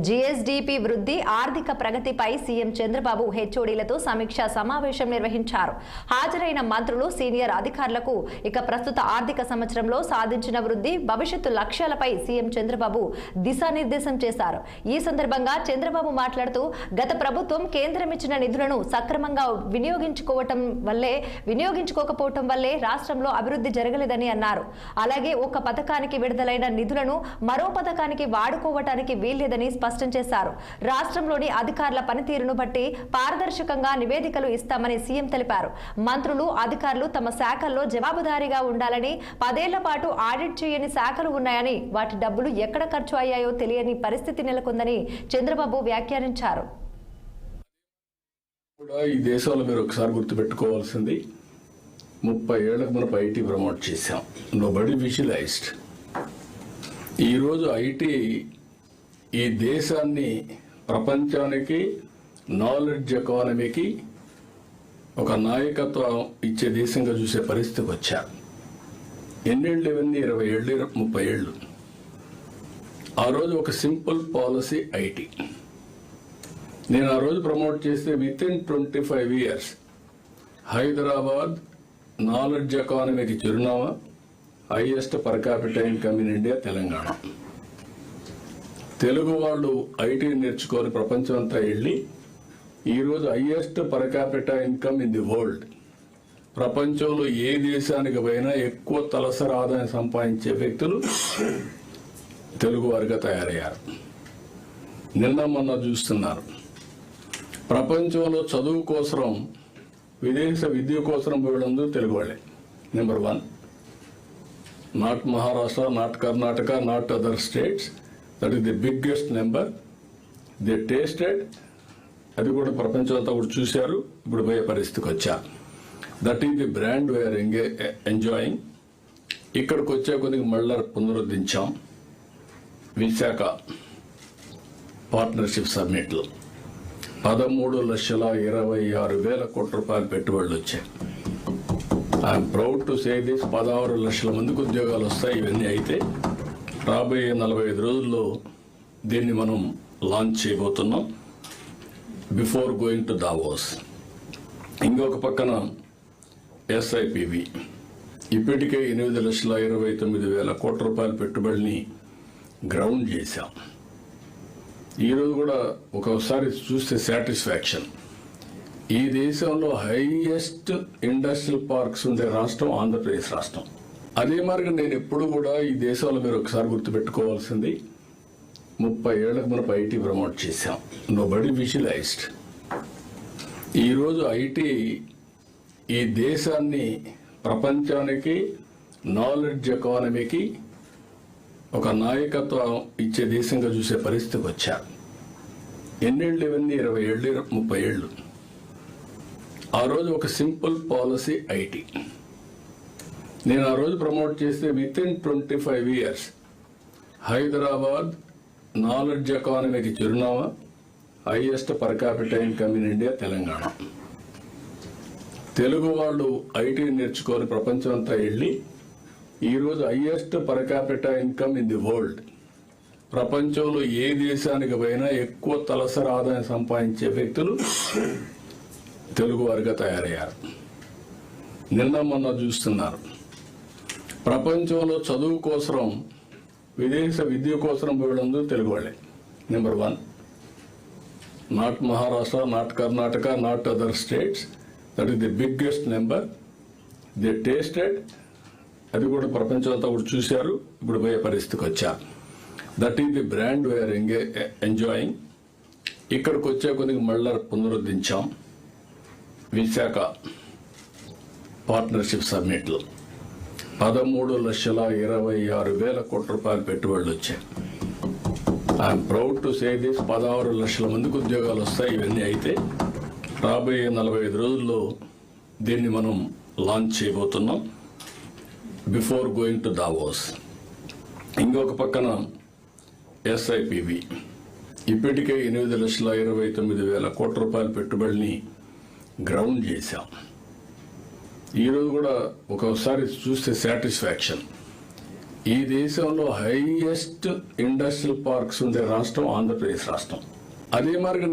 GSDP వృద్ధి ఆర్థిక ప్రగతిపై CM Chandrababu హెచ్ఓడీలతో సమీక్షా సమావేశం నిర్వహించారు. హాజరైన మంత్రులు, సీనియర్ అధికారులకు ఇక ప్రస్తుత ఆర్థిక సంవత్సరంలో సాధించిన వృద్ధి, భవిష్యత్తు లక్ష్యాలపై సీఎం చంద్రబాబు దిశానిర్దేశం చేశారు. ఈ సందర్భంగా చంద్రబాబు మాట్లాడుతూ, గత ప్రభుత్వం కేంద్రం ఇచ్చిన నిధులను సక్రమంగా వినియోగించుకోకపోవటం వల్లే రాష్ట్రంలో అభివృద్ధి జరగలేదని అన్నారు. అలాగే ఒక పథకానికి విడుదలైన నిధులను మరో పథకానికి వాడుకోవటానికి వీల్లేదని స్పష్టం చేశారు. రాష్ట్రంలోని అధికారుల పనితీరును బట్టి పారదర్శకంగా నివేదికలు ఇస్తామని సీఎం తెలిపారు. మంత్రులు, అధికారులు తమ శాఖల్లో జవాబుదారీగా ఉండాలని, 10 ఏళ్ల పాటు ఆడిట్ చేయని శాఖలు ఉన్నాయని, వాటి డబ్బులు ఎక్కడ ఖర్చు అయ్యాయో తెలియని పరిస్థితి నెలకొందని చంద్రబాబు వ్యాఖ్యానించారు. ఈ దేశంలో మీరు ఒకసారి గుర్తుపెట్టుకోవాల్సింది, 30 ఏళ్లకు మనం ఐటీ ప్రమోట్ చేశాం. Nobody visualised. ఈరోజు ఐటీ ఈ దేశాన్ని ప్రపంచానికి, నాలెడ్జ్ ఎకానమీకి ఒక నాయకత్వం ఇచ్చే దేశంగా చూసే పరిస్థితికి వచ్చారు. ఎన్నేళ్ళు ఇవన్నీ? 20 ఏళ్ళు, 30 ఏళ్ళు. ఆ రోజు ఒక సింపుల్ పాలసీ ఐటీ. నేను ఆ రోజు ప్రమోట్ చేస్తే వితిన్ 25 years హైదరాబాద్ నాలెడ్జ్ ఎకానమీకి చిరునామా, highest per capital income in India Telangana. Telugu వాళ్ళు ఐటీ నేర్చుకొని ప్రపంచం అంతా వెళ్ళి ఈరోజు highest per capital income in the world. ప్రపంచంలో ఏ దేశానికి పోయినా ఎక్కువ తలసరి ఆదాయం సంపాదించే వ్యక్తులు తెలుగు వారిగా తయారయ్యారు. నిన్న మొన్న చూస్తున్నారు, ప్రపంచంలో చదువు కోసం, విదేశ విద్య కోసం పోవడంలో తెలుగు వాళ్ళే number 1. Not Maharashtra, not Karnataka, not other states. That is the biggest number. They tasted. అది కూడా ప్రపంచం అంతా కూడా చూశారు. ఇప్పుడు పోయే పరిస్థితికి వచ్చారు. That is the brand we're enjoying. ఇక్కడికి వచ్చే కొద్దిగా మళ్ళా పునరుద్ధరించాం. విశాఖ పార్ట్నర్షిప్ సమ్మిట్లో 13,26,000 కోట్ల రూపాయల పెట్టుబడులు వచ్చాయి. I'm proud to say this. 16 లక్షల మందికి ఉద్యోగాలు వస్తాయి. ఇవన్నీ అయితే రాబోయే 45 రోజుల్లో దీన్ని మనం లాంచ్ చేయబోతున్నాం, బిఫోర్ గోయింగ్ టు దావోస్. ఇంకొక పక్కన ఎస్ఐపివి ఇప్పటికే 8,29,000 కోట్ల రూపాయల పెట్టుబడిని గ్రౌండ్ చేశాం. ఈరోజు కూడా ఒకసారి చూస్తే సాటిస్ఫాక్షన్. ఈ దేశంలో హైయెస్ట్ ఇండస్ట్రియల్ పార్క్స్ ఉండే రాష్ట్రం ఆంధ్రప్రదేశ్ రాష్ట్రం. అదే మార్గం నేను ఎప్పుడు కూడా ఈ దేశంలో మీరు ఒకసారి గుర్తుపెట్టుకోవాల్సింది, 30 ఏళ్లకు మనం ఐటీ ప్రమోట్ చేశాం. Nobody visualised. ఈరోజు ఐటీ ఈ దేశాన్ని ప్రపంచానికి, నాలెడ్జ్ ఎకానమీకి ఒక నాయకత్వం ఇచ్చే దేశంగా చూసే పరిస్థితికి వచ్చారు. ఎన్నేళ్ళు ఇవన్నీ? 20 ఏళ్ళు, 30 ఏళ్ళు. ఆ రోజు ఒక సింపుల్ పాలసీ ఐటీ. నేను ఆ రోజు ప్రమోట్ చేస్తే వితిన్ 25 years హైదరాబాద్ నాలెడ్జ్ ఎకానమీకి చిరునామా, highest per capital income in India Telangana. Telugu వాళ్ళు ఐటీ నేర్చుకొని ప్రపంచం అంతా వెళ్ళి ఈరోజు highest per capital income in the world. ప్రపంచంలో ఏ దేశానికి పోయినా ఎక్కువ తలసరి ఆదాయం సంపాదించే వ్యక్తులు తెలుగు వారిగా తయారయ్యారు. నిన్న మొన్న చూస్తున్నారు, ప్రపంచంలో చదువు కోసం, విదేశ విద్య కోసం పోవడంలో తెలుగు వాళ్ళే number 1. Not Maharashtra, not Karnataka, not other states. That is the biggest number. They tasted. అది కూడా ప్రపంచం అంతా కూడా చూశారు. ఇప్పుడు పోయే పరిస్థితికి వచ్చారు. That is the brand we're enjoying. ఇక్కడికి వచ్చే కొద్దిగా మళ్ళా పునరుద్ధరించాం. విశాఖ పార్ట్నర్షిప్ సమ్మిట్లో 13,26,000 కోట్ల రూపాయల పెట్టుబడులు వచ్చాయి. I'm proud to say this. 16 లక్షల మందికి ఉద్యోగాలు వస్తాయి. ఇవన్నీ అయితే రాబోయే 45 రోజుల్లో దీన్ని మనం లాంచ్ చేయబోతున్నాం, బిఫోర్ గోయింగ్ టు దావోస్. ఇంకొక పక్కన ఎస్ఐపివి ఇప్పటికే 8,29,000 కోట్ల రూపాయల పెట్టుబడిని గ్రౌండ్ చేశాం. ఈరోజు కూడా ఒకసారి చూస్తే సాటిస్ఫాక్షన్. ఈ దేశంలో హైయెస్ట్ ఇండస్ట్రియల్ పార్క్స్ ఉండే రాష్ట్రం ఆంధ్రప్రదేశ్ రాష్ట్రం. అదే మార్గం